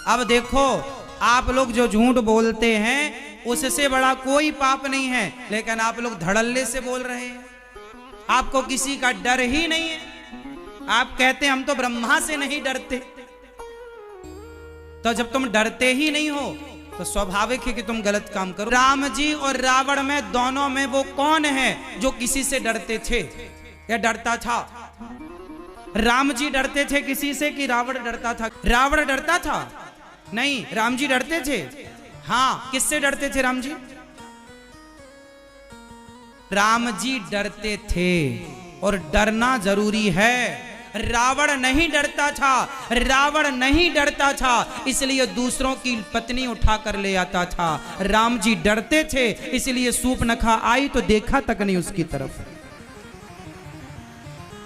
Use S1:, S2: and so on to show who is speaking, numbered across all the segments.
S1: अब देखो, आप लोग जो झूठ बोलते हैं उससे बड़ा कोई पाप नहीं है, लेकिन आप लोग धड़ल्ले से बोल रहे हैं। आपको किसी का डर ही नहीं है। आप कहते हैं हम तो ब्रह्मा से नहीं डरते। तो जब तुम डरते ही नहीं हो तो स्वाभाविक है कि तुम गलत काम करो। राम जी और रावण में, दोनों में वो कौन है जो किसी से डरते थे या डरता था? राम जी डरते थे किसी से कि रावण डरता था? रावण डरता था? नहीं, राम जी डरते थे। हाँ, किससे डरते थे राम जी? राम जी डरते थे, और डरना जरूरी है। रावण नहीं डरता था, रावण नहीं डरता था, इसलिए दूसरों की पत्नी उठा कर ले आता था। राम जी डरते थे, इसलिए सूर्पनखा आई तो देखा तक नहीं उसकी तरफ।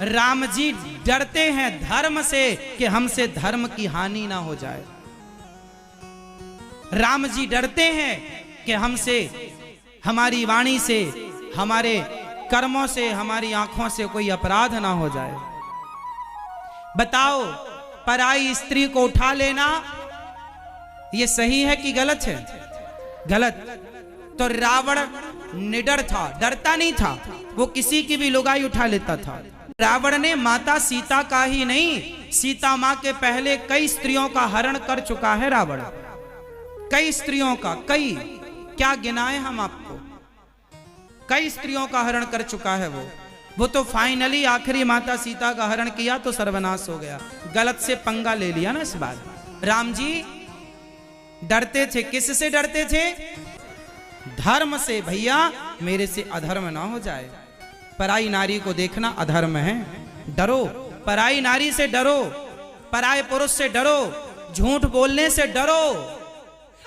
S1: राम जी डरते हैं धर्म से कि हमसे धर्म की हानि ना हो जाए। राम जी डरते हैं कि हमसे, हमारी वाणी से, हमारे कर्मों से, हमारी आंखों से कोई अपराध ना हो जाए। बताओ, पराई स्त्री को उठा लेना यह सही है कि गलत है? गलत। तो रावण निडर था, डरता नहीं था, वो किसी की भी लुगाई उठा लेता था। रावण ने माता सीता का ही नहीं, सीता मां के पहले कई स्त्रियों का हरण कर चुका है रावण। कई स्त्रियों का, कई क्या गिनाए हम आपको, कई स्त्रियों का हरण कर चुका है वो तो फाइनली आखिरी माता सीता का हरण किया तो सर्वनाश हो गया। गलत से पंगा ले लिया ना इस बार। राम जी डरते थे, किससे डरते थे? धर्म से। भैया मेरे से अधर्म ना हो जाए। पराई नारी को देखना अधर्म है, डरो। पराई नारी से डरो, पराये पुरुष से डरो, झूठ बोलने से डरो।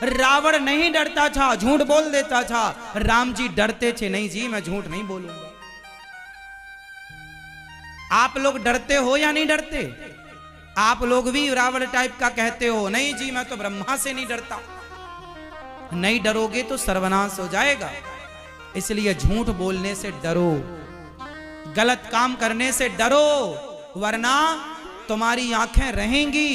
S1: रावण नहीं डरता था, झूठ बोल देता था। राम जी डरते थे, नहीं जी मैं झूठ नहीं बोलूंगा। आप लोग डरते हो या नहीं डरते? आप लोग भी रावण टाइप का कहते हो, नहीं जी मैं तो ब्रह्मा से नहीं डरता। नहीं डरोगे तो सर्वनाश हो जाएगा। इसलिए झूठ बोलने से डरो, गलत काम करने से डरो, वरना तुम्हारी आंखें रहेंगी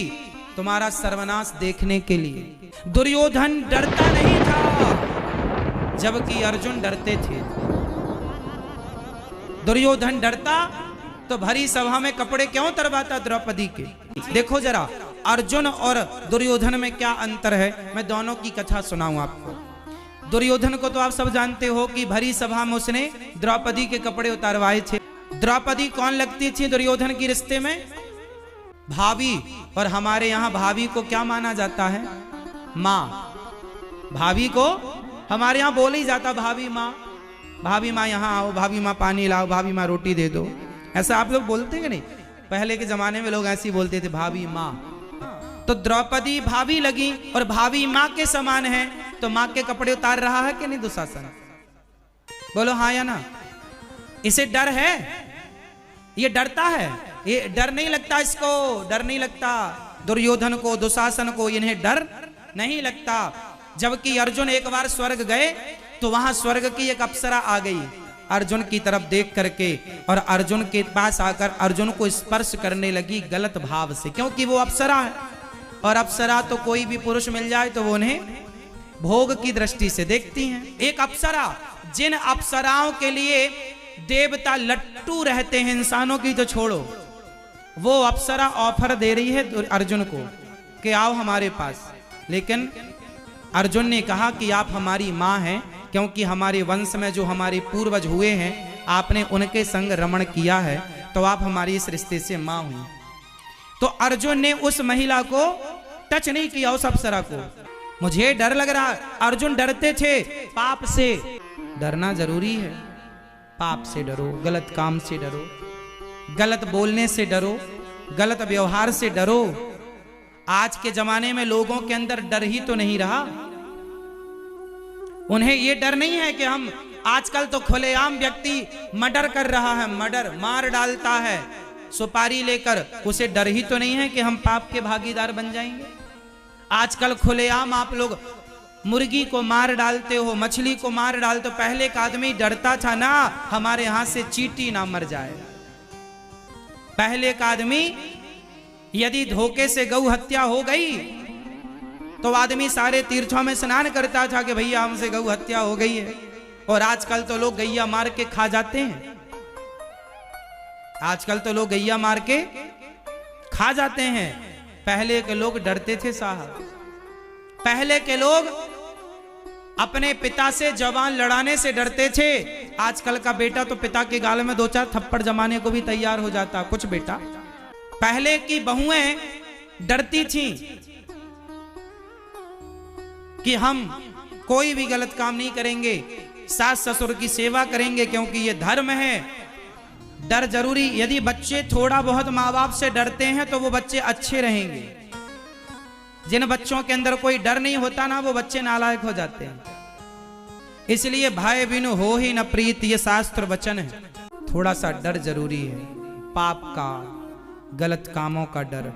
S1: तुम्हारा सर्वनाश देखने के लिए। दुर्योधन डरता नहीं था, जबकि अर्जुन डरते थे। दुर्योधन डरता तो भरी सभा में कपड़े क्यों उतरवाता द्रौपदी के? देखो जरा, अर्जुन और दुर्योधन में क्या अंतर है, मैं दोनों की कथा सुनाऊं आपको। दुर्योधन को तो आप सब जानते हो कि भरी सभा में उसने द्रौपदी के कपड़े उतारवाए थे। द्रौपदी कौन लगती थी दुर्योधन की रिश्ते में? भाभी। और हमारे यहां भाभी को क्या माना जाता है? माँ। भाभी को हमारे यहां बोल ही जाता भाभी माँ। भाभी माँ यहाँ आओ, भाभी माँ पानी लाओ, भाभी माँ रोटी दे दो। ऐसा आप लोग बोलते हैं नहीं? पहले के जमाने में लोग ऐसे ही बोलते थे, भाभी माँ। तो द्रौपदी भाभी लगी और भाभी माँ के समान है, तो माँ के कपड़े उतार रहा है कि नहीं दुशासन? बोलो हाँ या ना? इसे डर है? ये डरता है? ये डर नहीं लगता इसको? डर नहीं लगता दुर्योधन को, दुशासन को, इन्हें डर नहीं लगता। जबकि अर्जुन एक बार स्वर्ग गए तो वहां स्वर्ग की एक अप्सरा आ गई अर्जुन की तरफ देख करके, और अर्जुन के पास आकर अर्जुन को स्पर्श करने लगी गलत भाव से, क्योंकि वो अप्सरा है। और अप्सरा तो कोई भी पुरुष मिल जाए तो वो उन्हें भोग की दृष्टि से देखती हैं। एक अप्सरा, जिन अप्सराओं के लिए देवता लट्टू रहते हैं, इंसानों की तो छोड़ो, वो अप्सरा ऑफर दे रही है अर्जुन को कि आओ हमारे पास। लेकिन अर्जुन ने कहा कि आप हमारी माँ हैं, क्योंकि हमारे वंश में जो हमारे पूर्वज हुए हैं आपने उनके संग रमण किया है, तो आप हमारी इस रिश्ते से माँ हुई। तो अर्जुन ने उस महिला को टच नहीं किया, उस अप्सरा को। मुझे डर लग रहा। अर्जुन डरते थे पाप से। डरना जरूरी है। पाप से डरो, गलत काम से डरो, गलत बोलने से डरो, गलत व्यवहार से डरो। आज के जमाने में लोगों के अंदर डर ही तो नहीं रहा। उन्हें ये डर नहीं है कि हम, आजकल तो खुलेआम व्यक्ति मर्डर कर रहा है, मर्डर मार डालता है सुपारी लेकर। उसे डर ही तो नहीं है कि हम पाप के भागीदार बन जाएंगे। आजकल खुलेआम आप लोग मुर्गी को मार डालते हो, मछली को मार डालते हो। पहले का आदमी डरता था ना हमारे हाथ से चींटी ना मर जाए। पहले का आदमी यदि धोखे से गौ हत्या हो गई तो आदमी सारे तीर्थों में स्नान करता था कि भैया हमसे गौ हत्या हो गई है। और आजकल तो लोग गैया मार के खा जाते हैं। आजकल तो लोग गैया मार के खा जाते हैं। पहले के लोग डरते थे साहब। पहले के लोग अपने पिता से जवान लड़ाने से डरते थे। आजकल का बेटा तो पिता के गाल में 2-4 थप्पड़ जमाने को भी तैयार हो जाता। कुछ बेटा, पहले की बहुएं डरती थीं कि हम कोई भी गलत काम नहीं करेंगे, सास ससुर की सेवा करेंगे, क्योंकि ये धर्म है। डर जरूरी। यदि बच्चे थोड़ा बहुत माँ बाप से डरते हैं तो वो बच्चे अच्छे रहेंगे। जिन बच्चों के अंदर कोई डर नहीं होता ना, वो बच्चे नालायक हो जाते हैं। इसलिए भाई बिनु हो ही न प्रीत, ये शास्त्र वचन है। थोड़ा सा डर जरूरी है, पाप का, गलत कामों का डर।